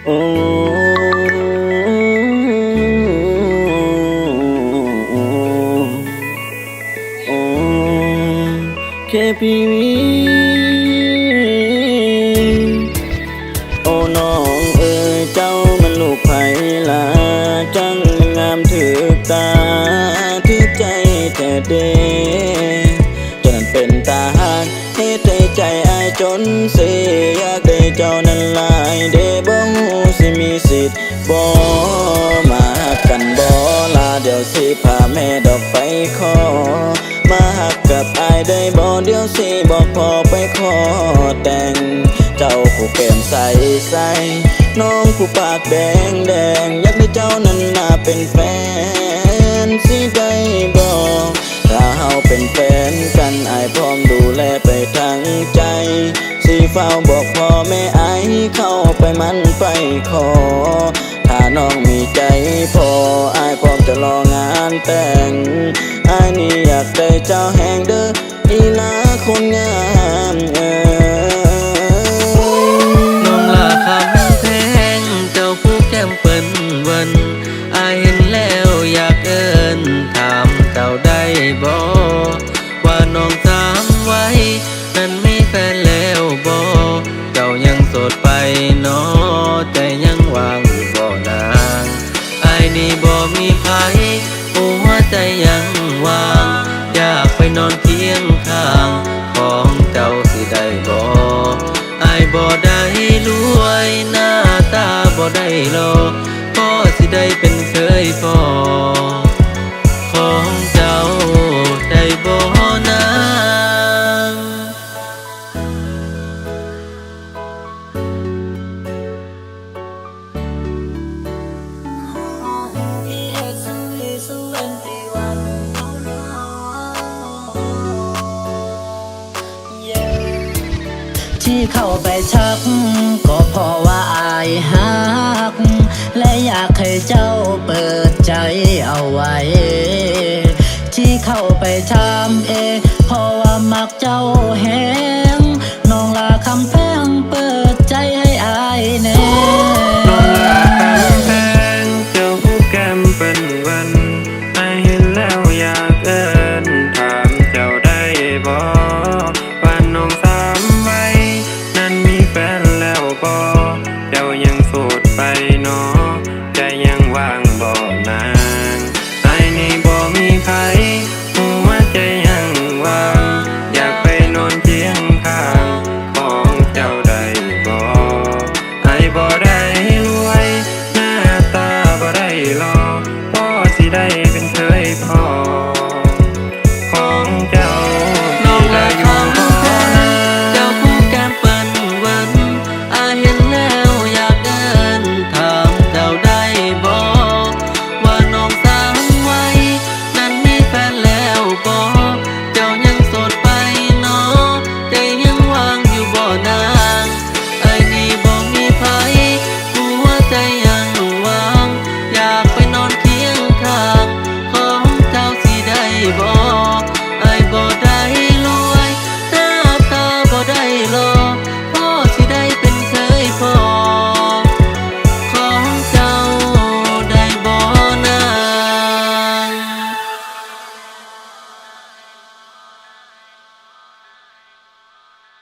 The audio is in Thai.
โอ้โอ้แค่พี่วีโอ้น้องเอ๋ยเจ้ามันลูกไผลาจังงามถือตาถือใจแต่เดจนเป็นตาหักเหตุใจอายจนเสียอยากได้เจ้านั้นหลายเดบ่ฮู้สิมีสิทธิ์บ่มาหักกันบ่ลาเดี๋ยวสิพาแม่ดอกไปขอมาหักกับอายได้บ่เดี๋ยวสิบอกพ่อไปขอแต่งเจ้าผู้แก้มใสใสน้องผู้ปากแดงแดงอยากได้เจ้านั้นมาเป็นแฟนสิได้บ่ถ้าเฮาเป็นแฟนกันอายพร้อมดูแลไปทั้งใจสิเฝ้าบอกพ่อแม่อายเข้าไปมันไปขอถ้าน้องมีใจพออายพร้อมจะรองานแต่งอายนี่อยากได้เจ้าแห่งเด้ออีลาคนงามน้องลาคำแพงเจ้าผู้แก้มเปิ้นวันอายเห็นแล้วอยากเอิ้นถามเจ้าได้บ่ว่าน้องถามไว้นั้นมีแฟนแล้วบ่เจ้ายังโสดไปเนาะใจยังว่างอยู่บ่นางอายนี่บ่มีไผหัวใจยังว่างอยากไปนอนเคียงข้างของเจ้าสิได้บ่อายบ่ได้รวยหน้าตาบ่ได้หล่อก็สิได้เป็นเคยพอของเจ้าได้บ่นางที่เข้าไปชักก็เพราะว่าอายฮักและอยากให้เจ้าเปิดใจเอาไว้ที่เข้าไปทำเพราะว่ามักเจ้าแฮ